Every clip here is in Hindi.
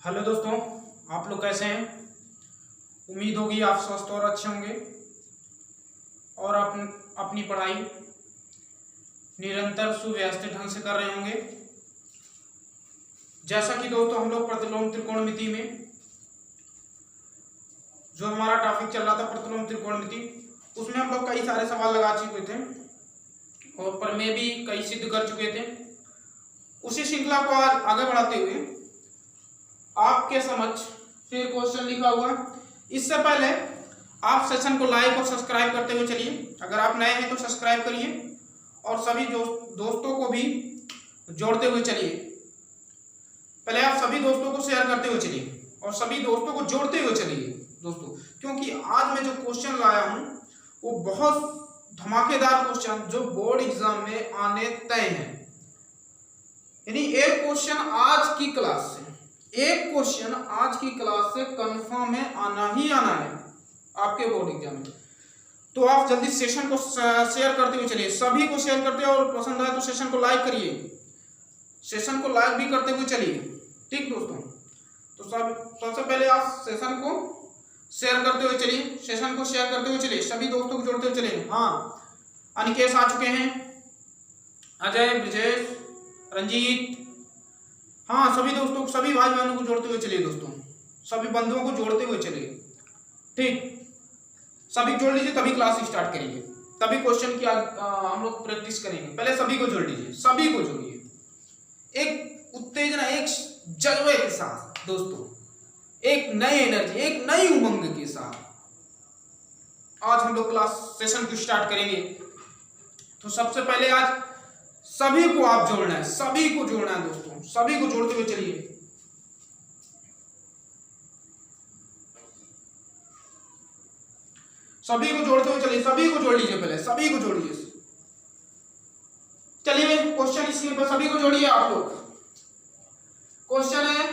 हेलो दोस्तों, आप लोग कैसे हैं। उम्मीद होगी आप स्वस्थ और अच्छे होंगे और अपनी पढ़ाई निरंतर सुव्यवस्थित ढंग से कर रहे होंगे। जैसा कि दोस्तों हम लोग प्रतिलोम त्रिकोणमिति में जो हमारा टॉपिक चल रहा था प्रतिलोम त्रिकोणमिति, उसमें हम लोग कई सारे सवाल लगा चुके थे और प्रमेय भी कई सिद्ध कर चुके थे। उसी श्रृंखला को आज आगे बढ़ाते हुए आपके समक्ष फिर क्वेश्चन लिखा हुआ। इससे पहले आप सेशन को लाइक और सब्सक्राइब करते हुए चलिए। अगर आप नए हैं तो सब्सक्राइब करिए और सभी दोस्तों को भी जोड़ते हुए चलिए। पहले आप सभी दोस्तों को शेयर करते हुए चलिए और सभी दोस्तों को जोड़ते हुए चलिए दोस्तों, क्योंकि आज मैं जो क्वेश्चन लाया हूं वो बहुत धमाकेदार क्वेश्चन जो बोर्ड एग्जाम में आने तय है। यानी एक क्वेश्चन आज की क्लास से कंफर्म है, आना ही आना है आपके बोर्ड एग्जाम में। तो आप जल्दी सेशन को शेयर करते हुए चलिए, सभी को शेयर करते हैं और पसंद आए तो सेशन को लाइक करिए, सेशन को लाइक भी करते हुए चलिए। ठीक दोस्तों, तो सबसे पहले आप सेशन को शेयर करते हुए चलिए, सेशन को शेयर करते हुए चलिए, सभी दोस्तों को जोड़ते हुए चलिए। हाँ, अनिकेश आ चुके हैं, अजय, ब्रजेश, रंजीत। हाँ, सभी दोस्तों, सभी भाई बहनों को जोड़ते हुए चलिए दोस्तों, सभी बंधुओं को जोड़ते हुए चलिए। ठीक, सभी जोड़ लीजिए तभी क्लास स्टार्ट करेंगे, तभी क्वेश्चन की हम लोग प्रैक्टिस करेंगे। पहले सभी को जोड़ लीजिए, सभी को जोड़िए, एक उत्तेजना, एक जज्बे के साथ दोस्तों, एक नई एनर्जी, एक नई उमंग के साथ आज हम लोग क्लास सेशन को स्टार्ट करेंगे। तो सबसे पहले आज सभी को आप जोड़ना है, सभी को जोड़ना है दोस्तों, सभी को जोड़ते हुए चलिए। सभी को जोड़ते हुए चलिए, सभी को जोड़ लीजिए, पहले सभी को जोड़िए। चलिए क्वेश्चन स्क्रीन पर सभी को जोड़िए आप लोग। क्वेश्चन है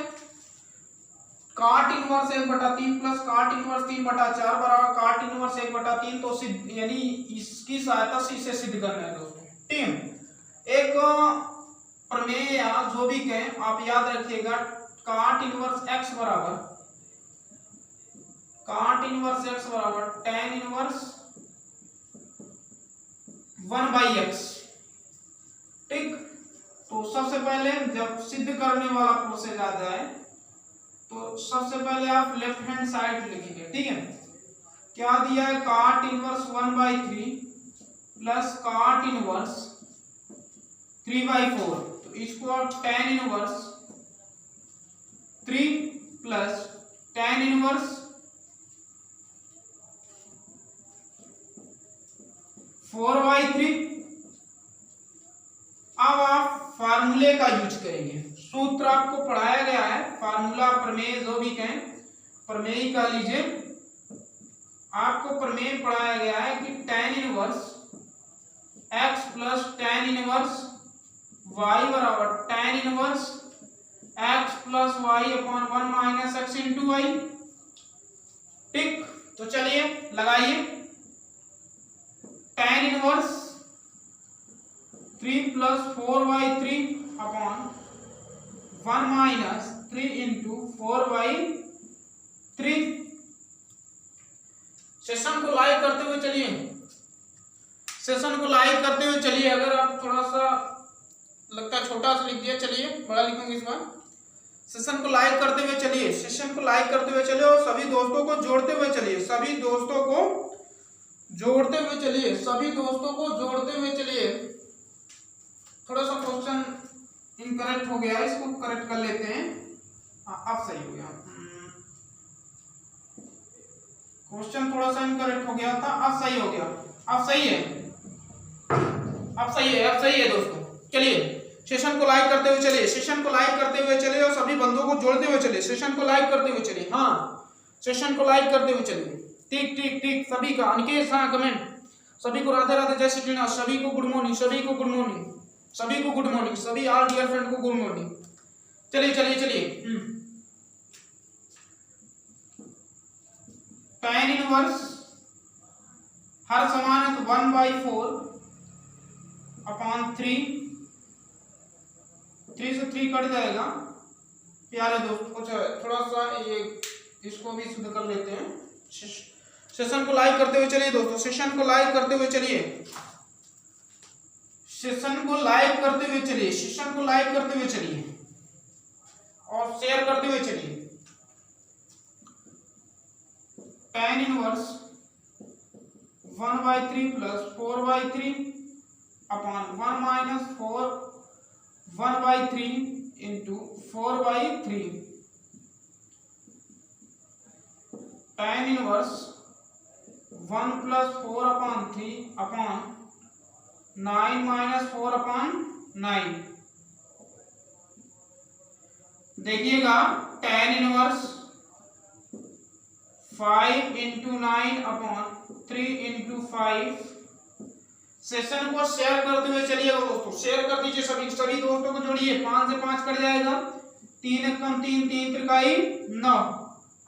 काट इनवर्स 1/3 प्लस काट इनवर्स 3/4 बराबर काट इनवर्स 1/3। तो यानी इसकी सहायता से इसे सिद्ध करना है दोस्तों। ठीक है, एक प्रमेय या जो भी कहें आप याद रखिएगा, काट इनवर्स x बराबर tan इनवर्स 1/x। ठीक, तो सबसे पहले जब सिद्ध करने वाला प्रोसेस आ जाए तो सबसे पहले आप लेफ्ट हैंड साइड लिखेंगे। ठीक है, क्या दिया है, काट इनवर्स 1/3 प्लस काट इनवर्स 3/4। तो इसको आप tan inverse 3 plus tan inverse 4/3। अब आप फार्मूले का यूज करेंगे, सूत्र आपको पढ़ाया गया है, फार्मूला, प्रमेय जो भी कहें, प्रमेय का लीजिए। आपको प्रमेय पढ़ाया गया है कि tan inverse x plus tan inverse y बराबर tan inverse x plus y upon 1 minus x into y. ठीक, तो चलिए लगाइए, tan inverse 3 plus 4/3 upon 1 minus 3 into 4/3। Session को लाइक करते हुए चलिए, सेशन को लाइक करते हुए चलिए। अगर आप थोड़ा सा लगता है छोटा सा लिख दिया, चलिए बड़ा लिखूंगी इस बार। सेशन को लाइक करते हुए चलिए, सेशन को लाइक करते हुए चलिए और सभी दोस्तों को जोड़ते हुए चलिए, सभी दोस्तों को जोड़ते हुए चलिए, सभी दोस्तों को जोड़ते हुए चलिए। थोड़ा सा क्वेश्चन इनकरेक्ट हो गया, इसको करेक्ट कर लेते हैं। हाँ, अब सही हो गया। क्वेश्चन थोड़ा सा इनकरेक्ट हो गया था, अब सही हो गया, अब सही है, अब सही है, अब सही है दोस्तों। चलिए सेशन को लाइक करते हुए चलिए, सेशन को लाइक करते हुए चलिए और सभी बंधुओं को जोड़ते हुए चलिए, सेशन को लाइक करते हुए चलिए। हाँ, सेशन को लाइक करते हुए चलिए। ठीक ठीक ठीक, सभी का अनिकेश, हाँ कमेंट, सभी को राधे राधे, जय श्री कृष्ण, सभी को गुड मॉर्निंग, सभी को गुड मॉर्निंग, सभी को गुड मॉर्निंग, सभी आल डियर फ्रेंड को गुड मॉर्निंग। चलिए चलिए चलिए, tan इनवर्स हर समान है तो 1/4 अपॉन 3 से 3 कट जाएगा प्यारे दोस्त कुछ थोड़ा सा ये इसको भी शुद्ध कर लेते हैं। सेशन को लाइक करते हुए चलिए दोस्तों, सेशन को लाइक करते हुए चलिए, सेशन को लाइक करते हुए चलिए, सेशन को लाइक करते हुए चलिए और शेयर करते हुए चलिए। tan inverse 1/3 plus 4/3 upon 1 minus 1/3 into 4/3 tan inverse 1 plus 4/3 upon 9 minus 4/9। देखिएगा tan inverse 5 into 9 upon 3 into 5। Session को शेयर करते हुए चलिएगा दोस्तों, शेयर कर दीजिए सभी दोस्तों को जोड़िए। 5 से 5 कट जाएगा, 3 कम 3 3 त्रिकाई 9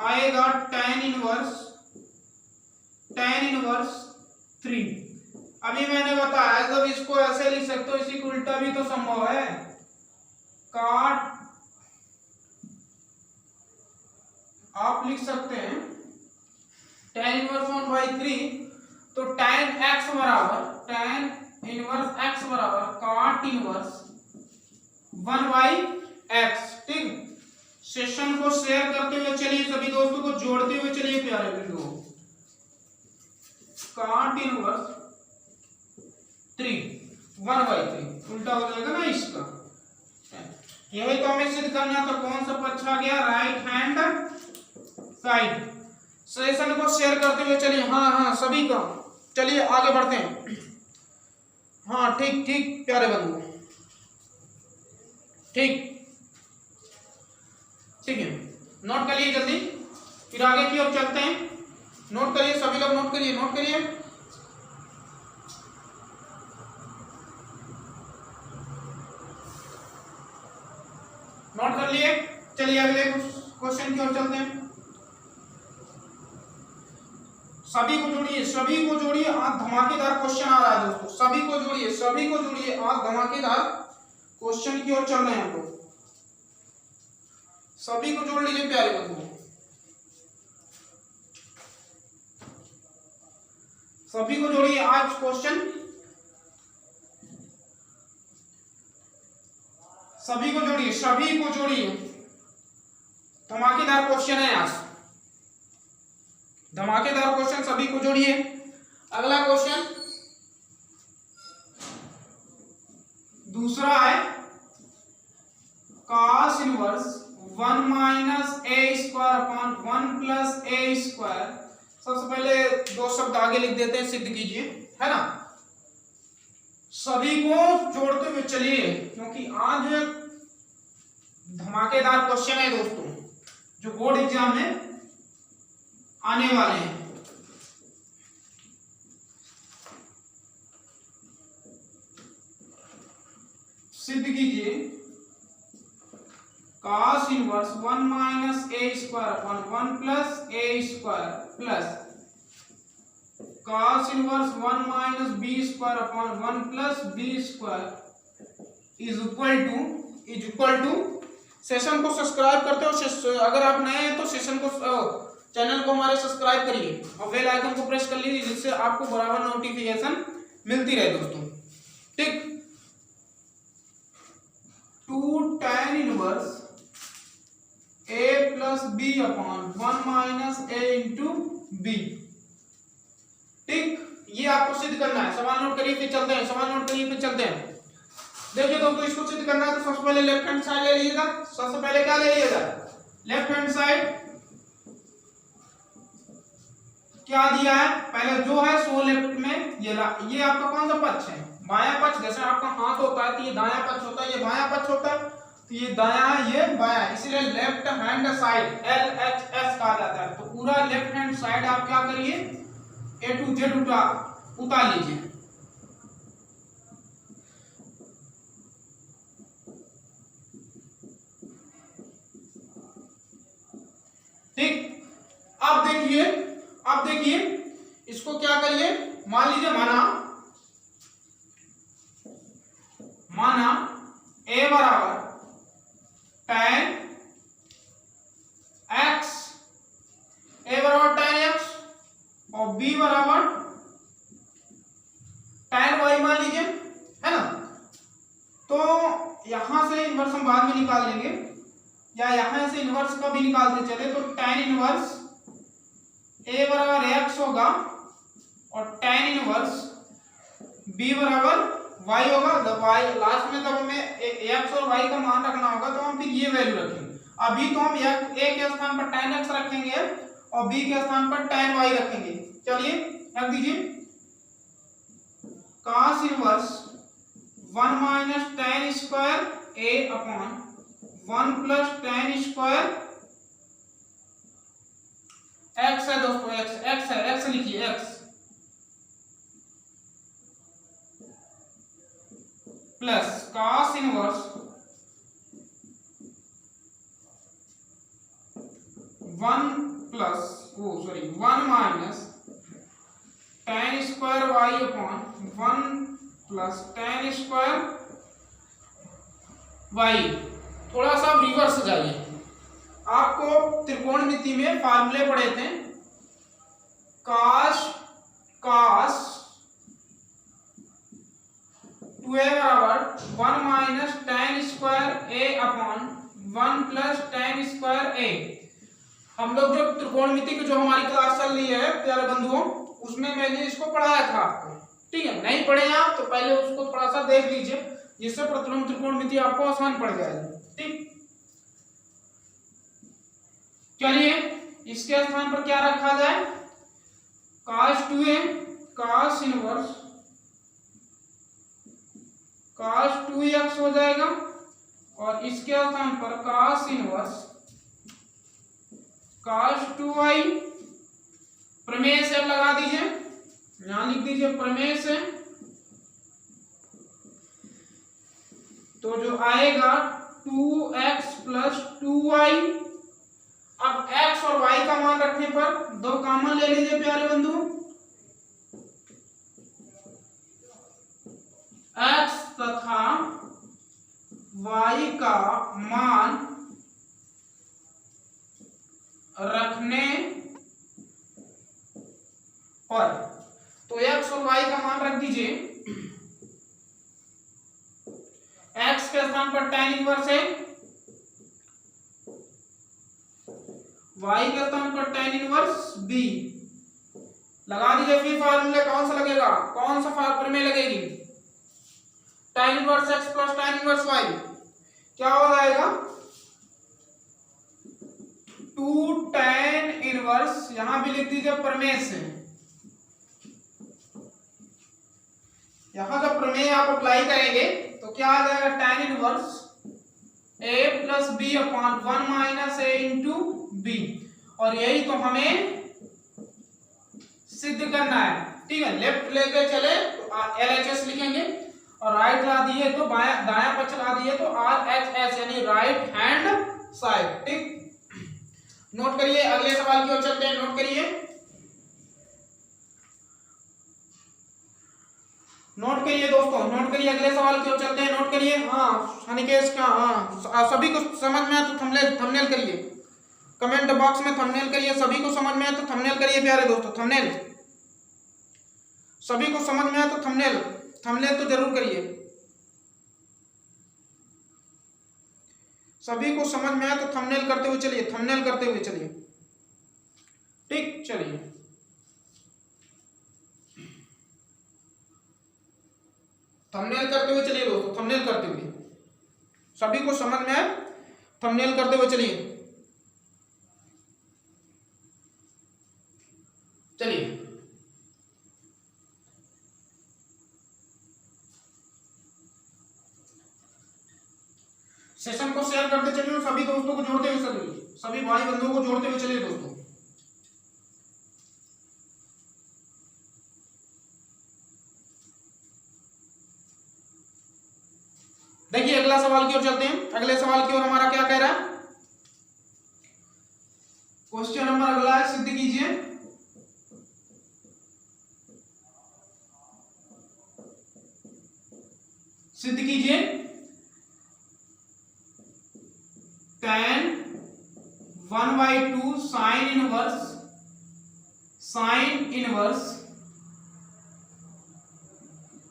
आएगा tan इनवर्स 3। अभी मैंने बताया जब इसको ऐसे लिख सकते हो, इसी को उल्टा भी तो संभव है। काट आप लिख सकते हैं tan इनवर्स 1/3, तो tan x बराबर काट इनवर्स 1/x। ठीक, सेशन को शेयर करते हुए चलिए, सभी दोस्तों को जोड़ते हुए चलिए प्यारे बिंदु। काट इनवर्स 3 1/3 उल्टा हो जाएगा ना इसका। यही तो हमें सिद्ध करना, तो कौन सा पक्ष आ गया, राइट हैंड साइड। सेशन को शेयर करते हुए चलिए, हाँ सभी का, चलिए आगे बढ़ते हैं। हाँ ठीक प्यारे बंधु, ठीक है, नोट करिए जल्दी, फिर आगे की ओर चलते हैं। नोट करिए सभी लोग, नोट करिए नोट कर लिए। चलिए अगले क्वेश्चन की ओर चलते हैं। सभी को जोड़िए, आज धमाकेदार क्वेश्चन आ रहा है दोस्तों। सभी को जोड़िए, आज धमाकेदार क्वेश्चन की ओर चल रहे हैं हम लोग। सभी को जोड़ लीजिए प्यारे बंधु, सभी को जोड़िए। आज क्वेश्चन सभी को जोड़िए, धमाकेदार क्वेश्चन है आज, धमाकेदार क्वेश्चन, सभी को जोड़िए। अगला क्वेश्चन दूसरा है cos inverse 1 minus a square upon 1 plus a square. सबसे पहले दो शब्द आगे लिख देते हैं, सिद्ध कीजिए, है ना। सभी को जोड़ते हुए चलिए, क्योंकि आज धमाकेदार क्वेश्चन है दोस्तों, जो बोर्ड एग्जाम में आने वाले हैं। सिद्ध कीजिए cos inverse 1 minus a square upon 1 plus a square plus cos inverse 1 minus b square upon 1 plus b square is equal to. Session को सब्सक्राइब करते हो, अगर आप नए हैं तो सेशन को, चैनल को हमारे सब्सक्राइब करिए और बेल आइकन को प्रेस कर लीजिए, जिससे आपको बराबर नोटिफिकेशन मिलती रहे दोस्तों। ठीक, 2 tan inverse a plus b upon 1 minus a into b। ठीक, ये आपको सिद्ध करना है। सवाल नोट करिए फिर चलते हैं, देखिए दोस्तों, इसको सिद्ध करना है तो सबसे पहले लेफ्ट हैंड साइड ले लीजिएगा। सबसे पहले क्या ले लीजिएगा, लेफ्ट हैंड साइड। क्या दिया है, पहले जो है सो लेफ्ट में, ये आपका कौन सा पक्ष है, बायां पक्ष। जैसे आपका हाथ होता है तो ये दायां पक्ष होता है, ये बायां पक्ष होता है, तो ये दायां है, ये बायां, इसलिए लेफ्ट हैंड साइड LHS कहा जाता है। तो पूरा लेफ्ट हैंड साइड आप क्या करिए, A to Z उतार लीजिए। ठीक, अब देखिए इसको क्या करिए, मान लीजिए माना a बराबर tan या यहां से इनवर्स का भी निकालते चले तो tan इनवर्स a बराबर x होगा और tan इनवर्स b बराबर y होगा। जब y लास्ट में जब हमें x और y का मान रखना होगा तो हम फिर ये वैल्यू रखेंगे। अभी तो हम a के स्थान पर tan x रखेंगे और b के स्थान पर tan y रखेंगे। चलिए रख दीजिए cos inverse 1 minus tan square a upon 1 plus tan square x है दोस्तों, x है, x लिखिए x plus cos inverse 1 minus tan square y upon 1 plus tan square y। थोड़ा सा रिवर्स जाइए, आपको त्रिकोणमिति में फार्मूले पढ़े थे। cos 2a बराबर 1 minus tan square a upon 1 plus tan square a। हम लोग जो त्रिकोणमिति की जो हमारी क्लास चल रही है प्यारे बंधुओं, उसमें मैंने इसको पढ़ाया था आपको, ठीक है। नहीं पढ़े आप तो पहले उसको थोड़ा सा देख लीजिए, जिससे प्रतिलोम त्रिकोणमिति आपको आसान पड़ जाएगी, ठीक। चलिए इसके स्थान पर क्या रखा जाए, cos 2a cos inverse cos 2x हो जाएगा और इसके स्थान पर cos इनवर्स cos 2y। प्रमेय से लगा दीजिए, यहां लिख दीजिए प्रमेय से, तो जो आएगा 2x प्लस 2y। अब x और y का मान रखने पर दो कॉमन ले लीजिए प्यारे बंधु, x तथा y का मान रखने पर, तो x और y का मान रख दीजिए। x के स्थान पर tan इनवर्स है, y के स्थान पर tan इनवर्स b लगा दीजिए। फिर फार्मूले कौन सा लगेगा, कौन सा प्रमेय लगेगी, tan inverse x plus tan inverse y क्या हो जाएगा, 2 tan इनवर्स, यहां भी लिख दीजिए प्रमेय से। यहां जब प्रमेय आप अप्लाई करेंगे तो क्या आ जाएगा, tan inverse a plus B upon 1 minus a into B. और यही तो हमें सिद्ध करना है, ठीक है। लेफ्ट लेके चले तो LHS लिखेंगे और राइट ला दिए तो दायां पक्ष ला दिए तो RHS यानी राइट हैंड साइड, ठीक। नोट करिए, अगले सवाल की ओर चलते हैं। नोट करिए, नोट करिए दोस्तों, नोट करिए, अगले सवाल की ओर चलते हैं। नोट करिए, हाँ हनिकेश का, हाँ सभी को समझ में आए तो थंबनेल करिए, कमेंट बॉक्स में थंबनेल करिए। सभी को समझ में आए तो थंबनेल करिए प्यारे दोस्तों, थंबनेल। सभी को समझ में आए तो थंबनेल तो जरूर करिए। सभी को समझ में आए तो थंबनेल करते हुए चलिए, थंबनेल करते हुए चलिए, ठीक। चलिए थंबनेल करते हुए चलिए दोस्तों, थंबनेल करते हुए, सभी को समझ में आए थंबनेल करते हुए चलिए। चलिए सेशन को शेयर करते चलिए और सभी दोस्तों को जोड़ते हुए चलिए, सभी भाई बंधुओं को जोड़ते हुए चलिए दोस्तों। देखिए अगला सवाल की ओर चलते हैं। अगले सवाल की ओर हमारा क्या कह रहा है, क्वेश्चन नंबर अगला है, सिद्ध कीजिए। सिद्ध कीजिए tan 1/2 sin inverse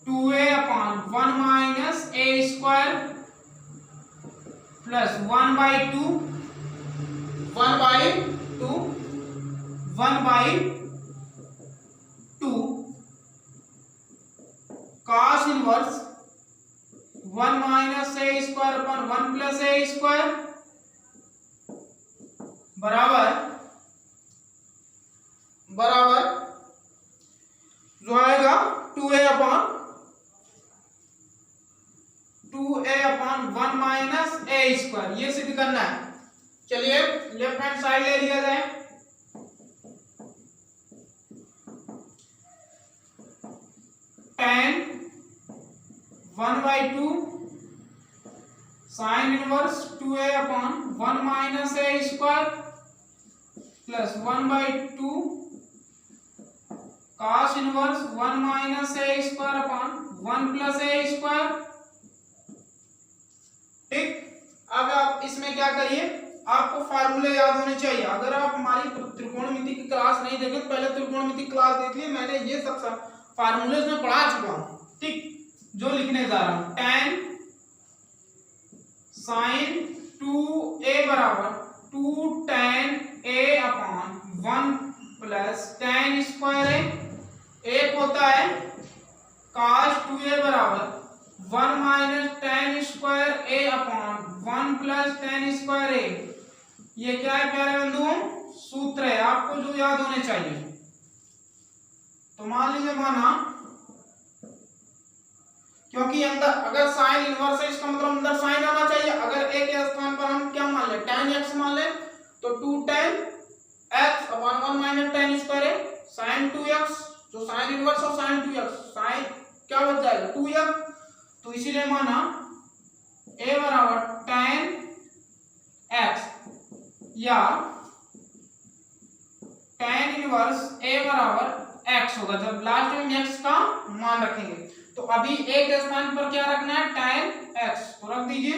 2a upon 1 minus a square plus 1/2 1/2 cos inverse 1 minus a square upon 1 plus a square बराबर जो आएगा 2a upon 1 minus a square, ये सिद्ध करना है। चलिए लेफ्ट हैंड साइड ले लिया जाए। tan 1/2 sine inverse 2a upon 1 minus a square plus 1/2 cos inverse 1 minus a square upon 1 plus a square. ठीक, अब आप इसमें क्या करिए, आपको फार्मूले याद होने चाहिए। अगर आप हमारी त्रिकोणमिति की क्लास नहीं देखें तो पहले त्रिकोणमिति क्लास देख लिए, मैंने ये सब फार्मूले में पढ़ा चुका हूं। ठीक, जो लिखने जा रहा हूं, tan sin 2a बराबर 2 tan a upon 1 plus tan square a, एक होता है cos 2a बराबर 1 minus tan square a upon 1 plus tan square a। ये क्या है प्यारे बंधुओं, सूत्र है आपको जो याद होने चाहिए। तो मान लीजिए माना, क्योंकि अंदर अगर साइन इनवर्स है इसका मतलब अंदर साइन आना चाहिए। अगर a के स्थान पर हम क्या मान ले, tan x मान ले, तो 2 tan x upon 1 minus tan square है sin 2x, जो साइन इनवर्स और sin 2x, साइन क्या बच जाएगा 2x। तो इसीलिए माना a बराबर tan x या tan इनवर्स a बराबर x होगा जब लास्ट में x का मान रखेंगे। तो अभी a के स्थान पर क्या रखना है, tan x, तो रख दीजिए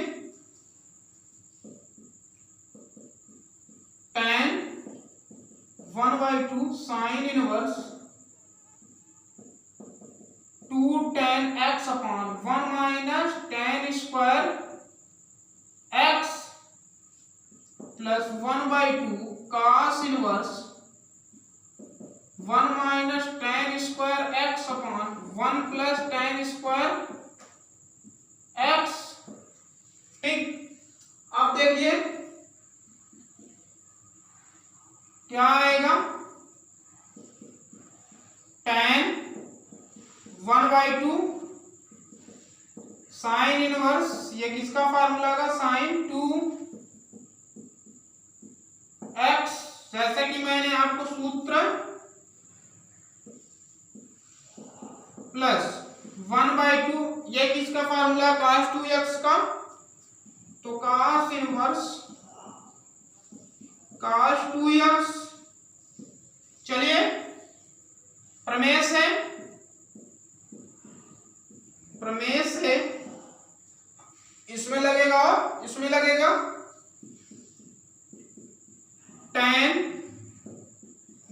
tan 1/2 sine inverse 2 tan x upon 1 minus tan square x plus 1/2 cos inverse 1 minus tan square x upon 1 plus tan square x। ठीक, अब देखिए क्या आएगा, tan 1/2 साइन इनवर्स, ये किसका फार्मूला का, साइन 2x, जैसे कि मैंने आपको सूत्र प्लस 1/2, ये किसका फार्मूला, cos 2x का, तो cos इनवर्स cos 2x। चलिए प्रमेय से इसमें लगेगा tan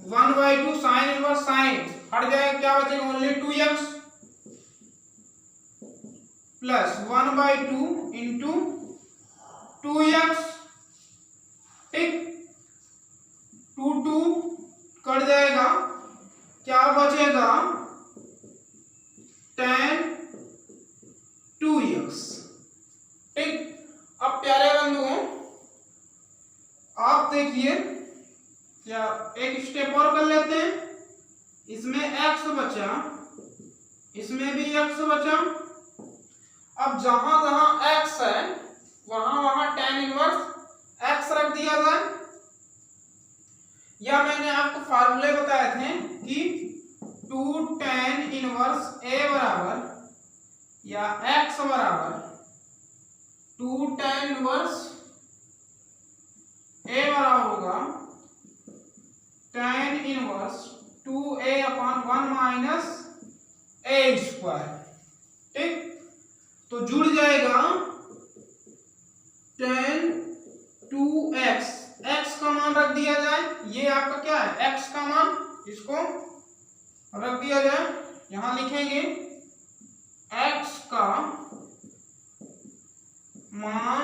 1/2 साइन इनवर्स, साइन हट जाएगा, क्या बचेगा, only 2x plus 1/2 into 2x। ठीक, 2 कट जाएगा, क्या बचेगा, tan 2x। ठीक, अब प्यारे बंधुओं आप देखिए, क्या एक स्टेप और कर लेते हैं, इसमें x बचा, इसमें भी x बचा। अब जहां जहां x है वहां tan इनवर्स x रख दिया जाए, या मैंने आपको फार्मूले बताए थे कि 2 tan इनवर्स a बराबर या x बराबर 2 tan इनवर्स a बराबर होगा tan inverse 2a upon 1 minus a square. ठीक, तो जुड़ जाएगा tan 2x, x का मान रख दिया जाए, ये आपका क्या है x का मान, इसको रख दिया जाए, यहां लिखेंगे x का मान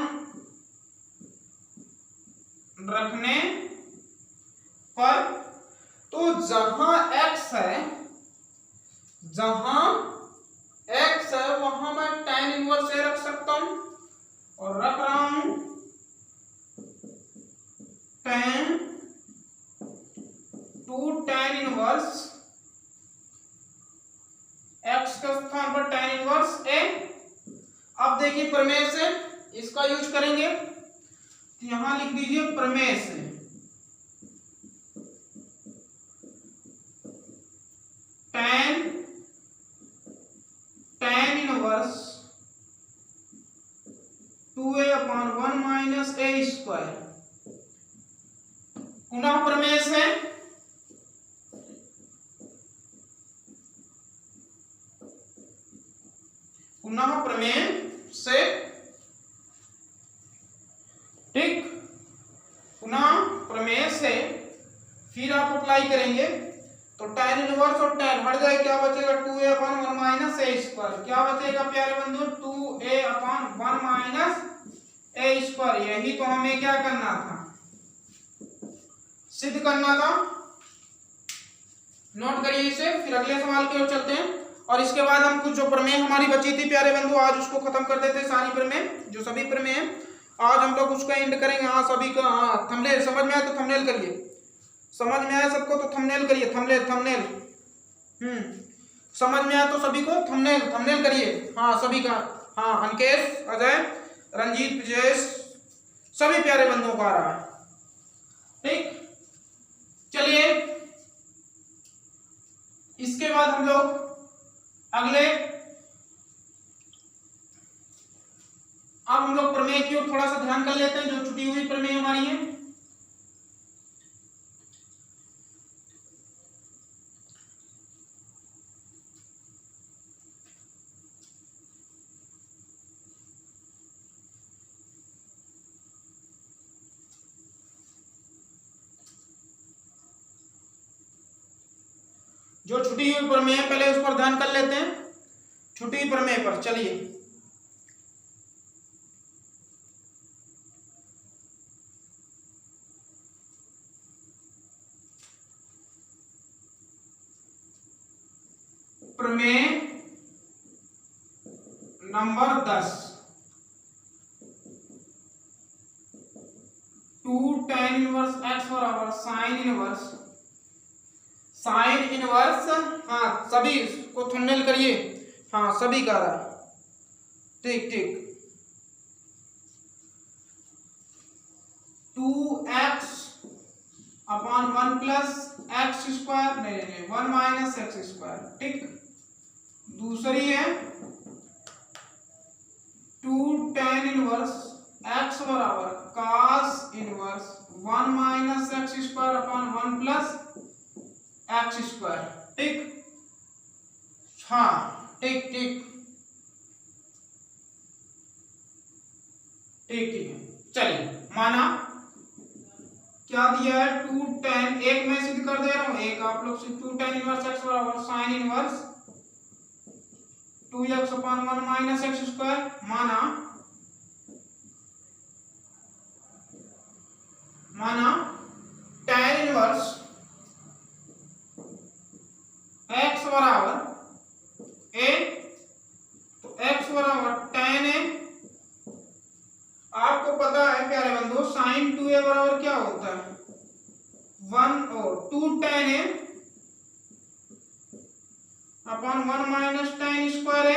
रखने पर, तो जहां x है, जहां x है वहां मैं tan इनवर्स ए रख सकता हूं, और रख रहा हूं tan इनवर्स x के स्थान पर tan इनवर्स a। अब देखिए प्रमेय से इसका यूज करेंगे, तो यहां लिख दीजिए प्रमेय से tan inverse 2a/1 minus a square. पुनः प्रमेय से ठीक, पुनः प्रमेय से फिर आप अप्लाई करेंगे, तो tan इनवर्स और tan हट जाए, क्या बचेगा 2a/1 माइनस a स्क्वायर। क्या बचेगा प्यारे बंधु 2a/1 माइनस a स्क्वायर। यही तो हमें क्या करना था, सिद्ध करना था। नोट करिए इसे, फिर अगले सवाल की ओर चलते हैं, और इसके बाद हम कुछ जो प्रमेय हमारी बची थी प्यारे बंधु आज उसको खत्म कर देते हैं। सारी प्रमेय जो सभी प्रमेय हैं आज हम लोग उसका एंड करेंगे। हाँ सभी का, हाँ थंबनेल समझ में आया तो थंबनेल करिए, समझ में आया सबको तो थंबनेल करिए, थंबनेल समझ में आया तो सभी को थंबनेल करिए। हाँ सभी का, हाँ अंकेश, अजय, रंजीत, ब्रजेश, सभी प्यारे बंधुओं का आ रहा है। ठीक, चलिए इसके बाद हम लोग अगले, अब हम लोग प्रमेय की ओर थोड़ा सा ध्यान कर लेते हैं, जो छुटी हुई प्रमेय हमारी है। जो छुटी हुई प्रमेय है पहले उस पर ध्यान कर लेते हैं, छुटी हुई प्रमेय पर। चलिए प्रमेय नंबर 10, 2 tan इनवर्स x बराबर साइन इनवर्स, हाँ सभी को थंबनेल करिए, हाँ सभी का रहा, ठीक 2x/1 प्लस एक्स स्क्वायर, नहीं 1 माइनस एक्स स्क्वायर। ठीक, दूसरी है 2 tan इनवर्स x बराबर cos inverse 1 minus x square upon 1 plus x square. ठीक, हाँ ठीक है। चलिए माना क्या दिया है 2 tan, एक मैं सिद्ध कर दे रहा हूं, एक आप लोग सिद्ध, 2 tan इनवर्स x बराबर sine inverse 2x/1 minus x square. माना tan इनवर्स x बराबर a, तो x बराबर tan a। आपको पता है प्यारे बंधु साइन 2a बराबर क्या होता है 1 और 2 tan a upon 1 minus tan square a।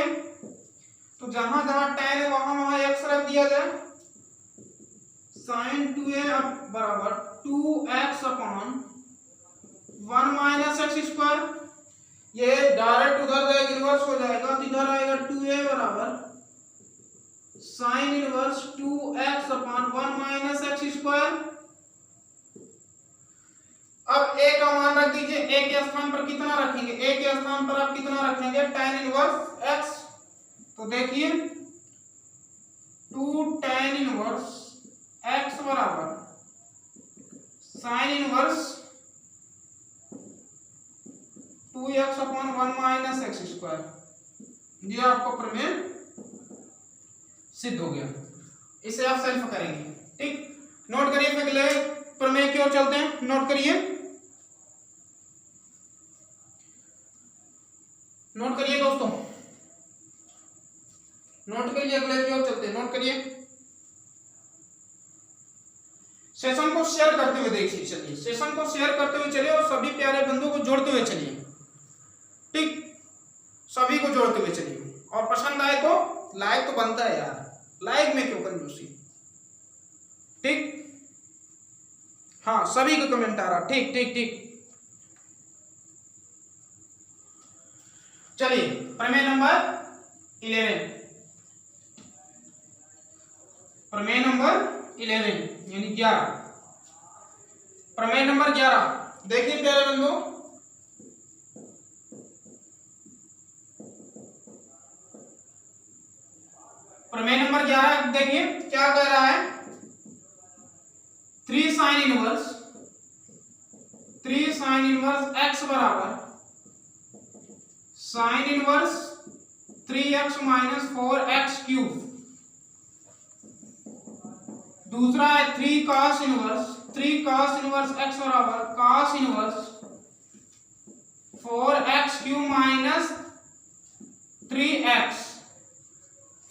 तो जहां जहां tan है वहां x रख दिया जाए, साइन 2a बराबर 2x upon 1 minus x square. ये डायरेक्ट उधर जाएगा, इनवर्स हो जाएगा, तो इधर आएगा 2a बराबर sine inverse 2x upon 1 minus x square. अब a का मान रख दीजिए, a के स्थान पर कितना रखेंगे, a के स्थान पर आप कितना रखेंगे tan इनवर्स x। तो देखिए 2 tan इनवर्स x बराबर sine inverse 2x upon 1 minus x square. ये आपको प्रमेय सिद्ध हो गया, इसे आप सेल्फ करेंगे। ठीक, नोट करिए फिर की ओर चलते हैं, नोट करिए, नोट करिए दोस्तों, नोट करिए, अगले की ओर चलते हैं, नोट करिए। सेशन को शेयर करते हुए देखिए, चलिए सेशन को शेयर करते हुए चलिए और सभी प्यारे बंधुओं को जोड़ते हुए चलिए, ठीक, सभी को जोड़ते हुए चलिए, और पसंद आए तो लाइक तो बनता है यार, लाइक में क्यों कंजूसी, ठीक, हाँ सभी को कमेंट आ रहा, ठीक ठीक ठीक। चलिए प्रमेय नंबर 11, प्रमेय नंबर 11 यानी 11, प्रमेय नंबर 11 देखिए प्यारे बंधु, प्रमेय नंबर 11 देखिए क्या कह रहा है, 3 sin इनवर्स x बराबर sin inverse 3x minus 4x cube, दूसरा है 3 cos इनवर्स x बराबर cos inverse 4x cube minus 3x,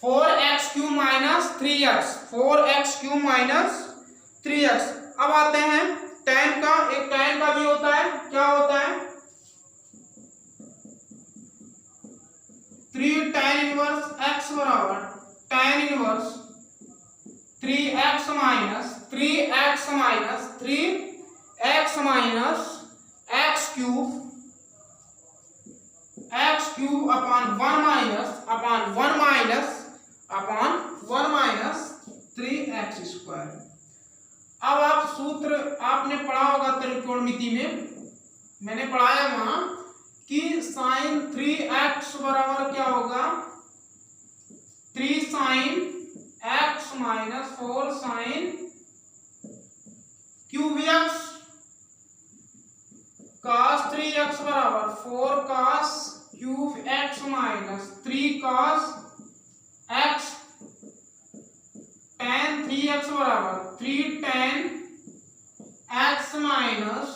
4x cube minus 3x, 4x cube minus 3x। अब आते हैं tan का, एक tan का भी होता है, क्या होता है 3 tan इनवर्स x बराबर tan inverse 3x minus 3x minus x cube upon 1 minus 3x square. अब आप सूत्र आपने पढ़ा होगा त्रिकोणमिति में, मैंने पढ़ाया वहां कि sin 3x बराबर क्या होगा 3 sin x minus 4 sin cube x, cos 3x बराबर 4 cos cube x minus 3 cos x, tan 3x बराबर 3 tan x minus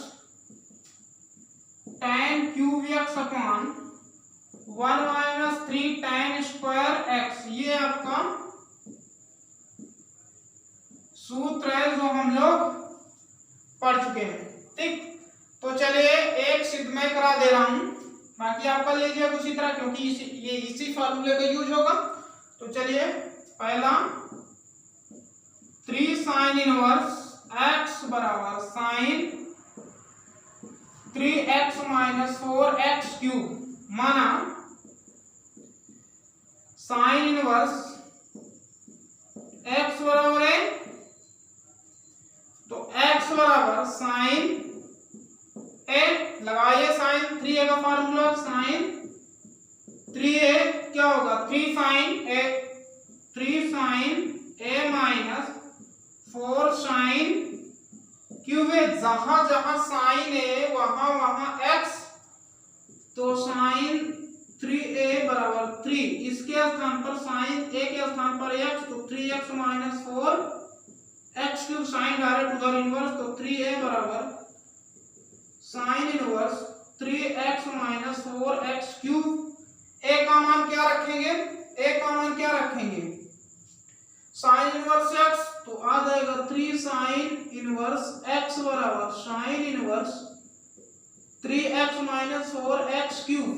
tan cube x upon 1 minus 3 tan square x। ये आपका सूत्र है जो हम लोग पढ़ चुके हैं, ठीक। तो चलिए एक सिद्ध मैं करा दे रहा हूं, बाकी आप कर लीजिएगा उसी तरह, क्योंकि ये इसी फार्मूले का यूज होगा। तो चलिए पहला 3 sin इनवर्स x बराबर sin 3x minus 4x cube, माना sin इनवर्स x बराबर है, तो x बराबर sin a लगाइए, sin 3a का फार्मूला sin 3a क्या होगा 3 sin a minus 4 sin cube है, जहां जहां sin a वहां x, तो sin 3a बराबर 3, इसके स्थान पर sin a के स्थान पर x, तो 3x minus 4x cube, sin direct उधर इनवर्स, तो 3a बराबर sin inverse 3x minus 4x cube. a का मान क्या रखेंगे, a का मान क्या रखेंगे sin इनवर्स x, तो आ जाएगा 3 sin इनवर्स x बराबर sin inverse 3x minus 4x cube.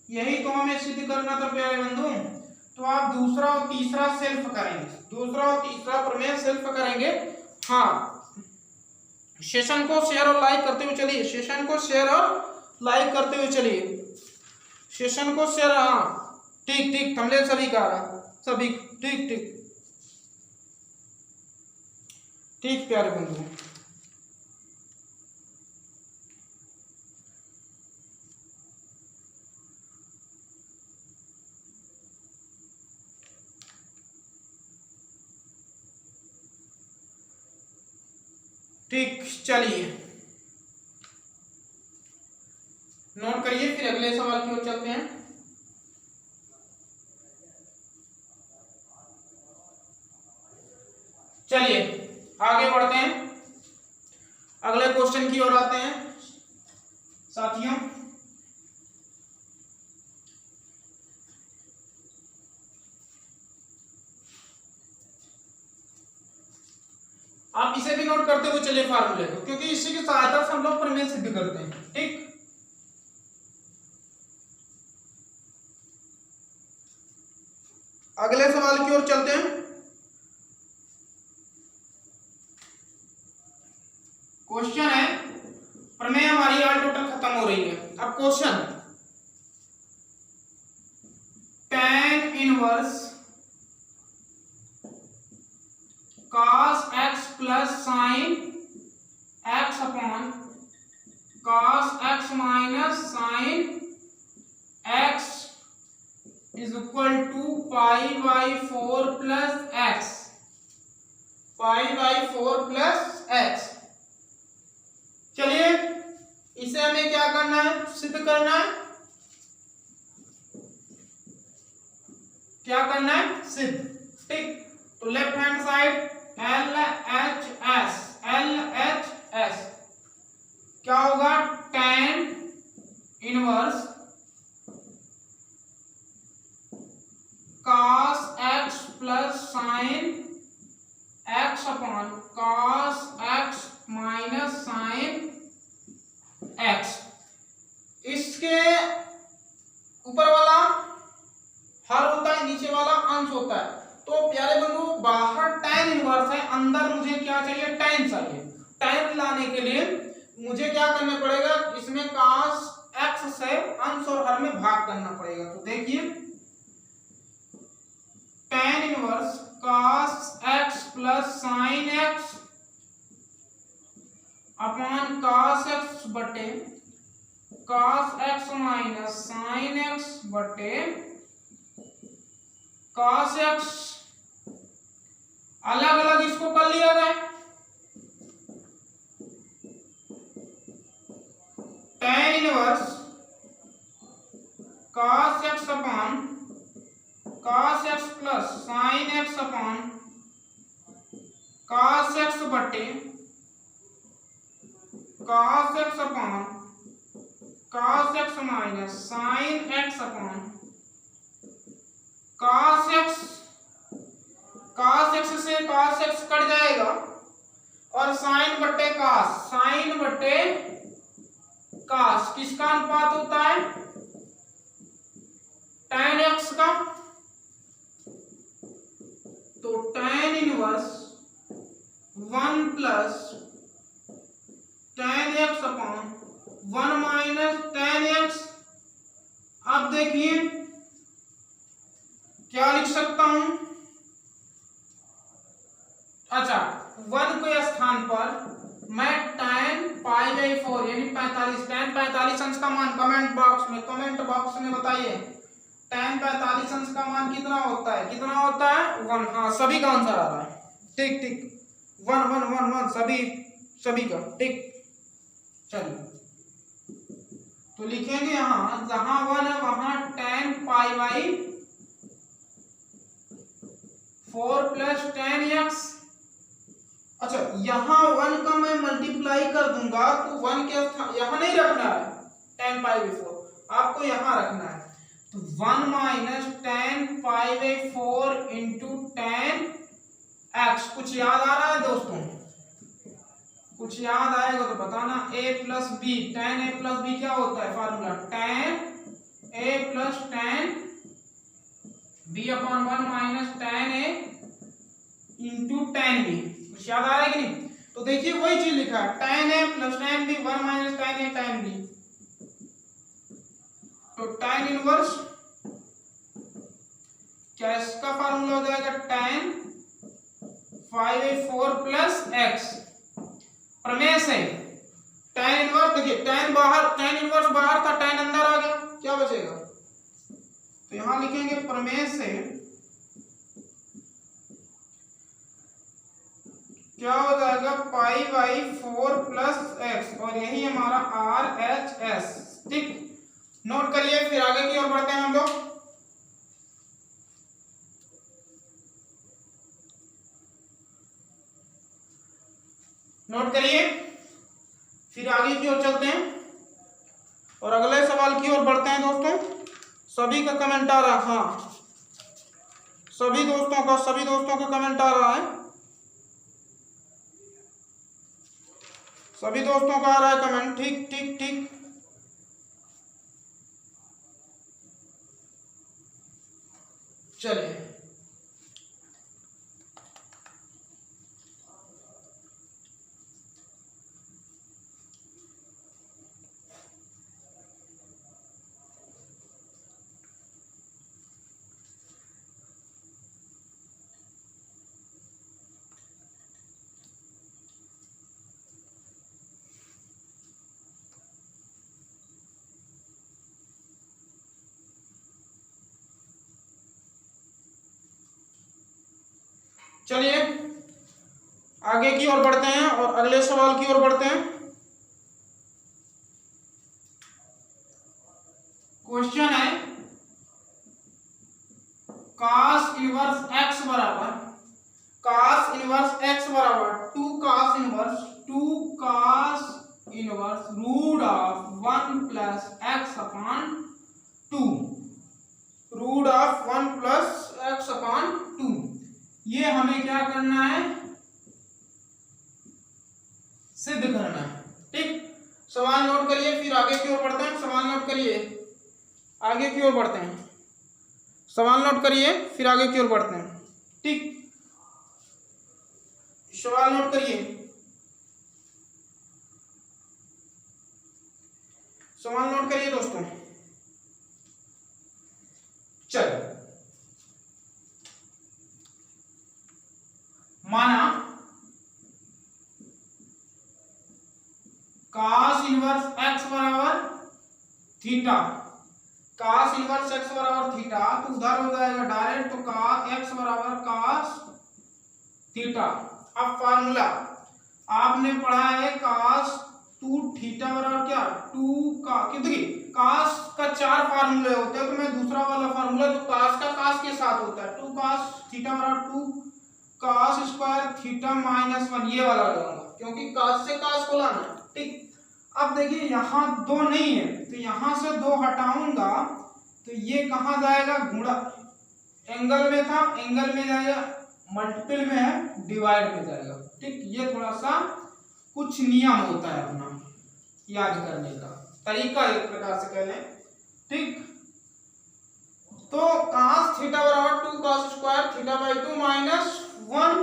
यही तो हमें सिद्ध करना था प्यारे बंधु। तो आप दूसरा और तीसरा सेल्फ करेंगे, दूसरा और तीसरा प्रमेय सेल्फ करेंगे। हाँ, सेशन को शेयर और लाइक करते हुए चलिए, सेशन को शेयर और लाइक करते हुए चलिए, सेशन को शेयर, हाँ ठीक ठीक, थंबनेल सभी का रहा, सभी ठीक ठीक ठीक प्यारे बंधु। ठीक, चलिए नोट करिए, फिर अगले सवाल की ओर चलते हैं। चलिए आगे बढ़ते हैं, अगले क्वेश्चन की ओर आते हैं साथियों। आप इसे भी नोट करते हुए चलिए फार्मूले को, क्योंकि इसी की सहायता से हम लोग प्रमेय सिद्ध करते हैं। ठीक, अगले सवाल की ओर चलते हैं। क्वेश्चन है, प्रमेय हमारी ऑल टोटल खत्म हो रही है। अब question, tan inverse cos x plus sine x upon cos x minus sine x is equal to pi by 4 plus x, pi by 4 plus x। चलिए इसे हमें क्या करना है, सिद्ध करना है। क्या करना है, सिद्ध। ठीक, तो left hand side LHS, LHS क्या होगा, tan inverse cos x plus sine x upon cos x minus sine x। इसके ऊपर वाला हर होता है, नीचे वाला अंश होता है। तो प्यारे बंधु, बाहर tan इनवर्स है, अंदर मुझे क्या चाहिए, tan चाहिए। tan लाने के लिए मुझे क्या करना पड़ेगा, इसमें cos x से अंश और हर में भाग करना पड़ेगा। तो देखिए tan inverse cos x plus sine x upon cos x बटे cos x minus sine x बटे cos x। अलग अलग इसको कर लिया जाए, tan inverse cos x upon cos x plus sine x upon cos x बटे cos x upon cos x minus sine x upon cos x। cos x से cos x कट जाएगा और साइन बटे cos, साइन बटे cos किसका अनुपात होता है, tan x का। तो tan inverse 1 plus tan x upon 1 minus tan x। अब देखिए क्या लिख सकता हूं, अच्छा 1 के स्थान पर मैं tan पाई बाई 4 यानी 45, tan 45 अंश का मान कमेंट बॉक्स में बताइए, tan 45 अंश का मान कितना होता है, कितना होता है 1। हाँ, सभी का आंसर आ रहा है। ठीक ठीक, 1 1 1 1 सभी का। ठीक, चलिए तो लिखेंगे यहां, जहां 1 है वहां tan pi by 4 plus tan x। अच्छा, यहां 1 का मैं मल्टीप्लाई कर दूंगा तो 1 के यहां नहीं रखना है tan पाई बाई 4, आपको यहां रखना है। तो 1 minus tan pi by 4 into tan x। कुछ याद आ रहा है दोस्तों, कुछ याद आएगा तो बताना। a plus B, tan a plus B क्या होता है formula, tan a plus tan b upon 1 minus tan a into tan b। कुछ याद आ रहा है कि नहीं? तो देखिए वही चीज लिखा है, tan a plus tan b 1 minus tan a tan b। तो tan इनवर्स क्या इसका फार्मूला हो जाएगा, tan 5/4 प्लस x। प्रमेय से tan इनवर्स, देखिए tan बाहर, tan इनवर्स बाहर था, tan अंदर आ गया, क्या बचेगा, तो यहां लिखेंगे प्रमेय से क्या हो जाएगा पाई बाई 4 प्लस x, और यही हमारा RHS। ठीक, नोट करिए, फिर आगे की ओर बढ़ते हैं हम लोग। नोट करिए, फिर आगे की ओर चलते हैं और अगले सवाल की ओर बढ़ते हैं दोस्तों। सभी का कमेंट आ रहा है, हाँ सभी दोस्तों का कमेंट आ रहा है, सभी दोस्तों का आ रहा है कमेंट। ठीक ठीक ठीक, चलिए चलिए आगे की ओर बढ़ते हैं और अगले सवाल की ओर बढ़ते हैं। क्वेश्चन है cos इनवर्स x बराबर two cos inverse root of 1 plus X upon 2, root of 1 plus X upon 2। ये हमें क्या करना है, सिद्ध करना है। ठीक, सवाल नोट करिए, फिर आगे की ओर बढ़ते हैं। सवाल नोट करिए, आगे की ओर बढ़ते हैं। सवाल नोट करिए, फिर आगे की ओर बढ़ते हैं। ठीक, सवाल नोट करिए, सवाल नोट करिए दोस्तों। चल माना cos इनवर्स x बराबर थीटा, cos इनवर्स x बराबर थीटा, तो उधर हो जाएगा डायरेक्ट, तो cos x बराबर cos थीटा। अब फार्मूला आपने पढ़ा है cos 2 थीटा बराबर क्या 2 का, क्योंकि cos का 4 फार्मूले होते हैं, तो मैं दूसरा वाला फार्मूला जो cos का cos के साथ होता है 2 cos थीटा बराबर 2 cos स्क्वायर थीटा माइनस 1, ये वाला लगाऊंगा क्योंकि cos से cos को लाना है। ठीक, अब देखिए यहाँ 2 नहीं है, तो यहाँ से 2 हटाऊंगा तो ये कहाँ जाएगा, गुणा, एंगल में था, एंगल में जाएगा, मल्टीपल में है, डिवाइड में जाएगा। ठीक, ये थोड़ा सा कुछ नियम होता है अपना याद करने का तरीका, एक प्रकार से कह लें। ठीक, तो cos थीटा बराबर 2 cos square theta by 2 minus 1।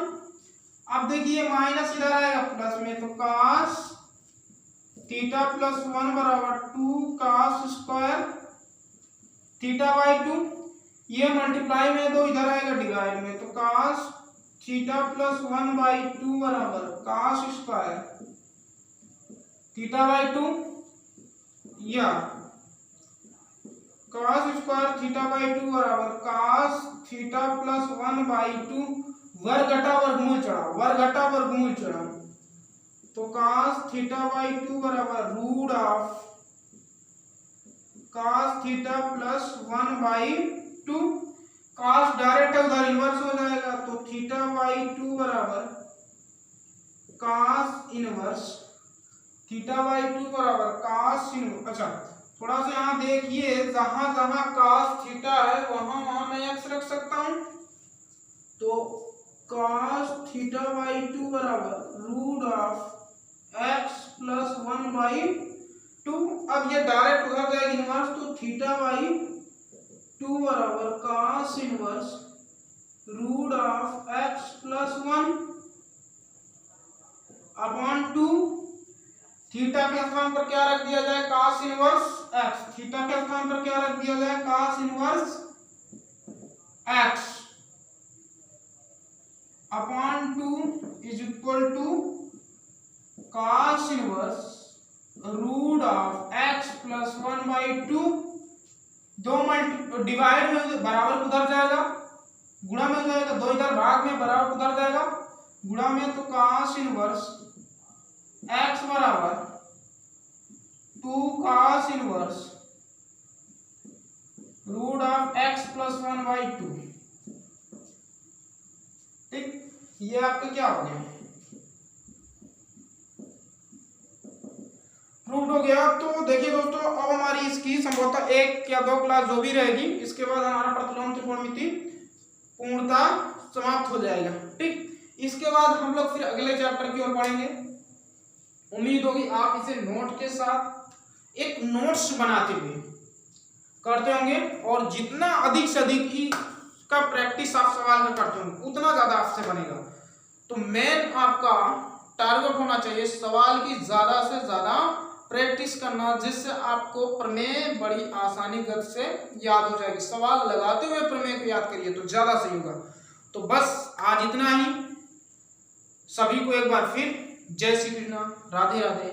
अब देखिए माइनस इधर आएगा प्लस में, तो cos थीटा प्लस 1 बराबर 2 cos स्क्वायर थीटा बाई 2, ये मल्टीप्लाई में तो इधर आएगा डिवाइड में, तो cos थीटा प्लस 1 बाई 2 बराबर cos स्क्वायर थीटा बाई 2, या cos स्क्वायर थीटा बाई 2 बराबर cos थीटा प्लस 1 बाई 2, वर्ग घटा वर्गमूल चढ़ा, वर्ग घटा वर्गमूल चढ़ा, तो cos थीटा बाई 2 बराबर root of cos theta plus 1 by 2, cos direct है उधर इनवर्स हो जाएगा, तो थीटा बाई 2 बराबर cos इनवर्स थीटा बाई 2 बराबर cos इनवर्स। अच्छा थोड़ा सा यहाँ देखिए, जहां जहां cos थीटा है वहां वहां मैं x रख सकता हूं, तो cos थीटा बाई 2 बराबर root of x plus 1 by 2। अब ये डायरेक्ट उधर जाएगा इनवर्स, तो थीटा बाई 2 बराबर cos inverse root of x plus 1 upon 2। Theta के स्थान पर क्या रख दिया जाए, cos इनवर्स x, थीटा के स्थान पर क्या रख दिया जाए, cos inverse x upon 2 is equal to cos inverse root of x plus 1 by 2। दो मल्टी डिवाइड में बराबर उधर जाएगा, गुणा में हो जाएगा, दो इधर भाग में बराबर उधर जाएगा, गुणा में, तो cos इनवर्स x बराबर 2 cos inverse root of x plus 1 by 2। ठीक, ये आपका क्या हो गया, प्रूव्ड हो गया। तो देखिए दोस्तों, अब हमारी इसकी संभवतः 1 या 2 क्लास जो भी रहेगी, इसके बाद हमारा प्रतिलोम त्रिकोणमिति पूर्णता समाप्त हो जाएगा। ठीक, इसके बाद हम लोग फिर अगले चैप्टर की ओर बढ़ेंगे। उम्मीद होगी आप इसे नोट के साथ एक नोट्स बनाते हुए करते होंगे, और जितना अधिक से अधिक इसका प्रैक्टिस आप सवाल का करते होंगे उतना ज्यादा आपसे बनेगा। तो मेन आपका टारगेट होना चाहिए सवाल की ज्यादा से ज्यादा प्रैक्टिस करना, जिससे आपको प्रमेय बड़ी आसानी गति से याद हो जाएगी। सवाल लगाते हुए प्रमेय को याद करिए तो ज्यादा सही होगा। तो बस आज इतना ही। सभी को एक बार फिर जय श्री कृष्ण, राधे राधे।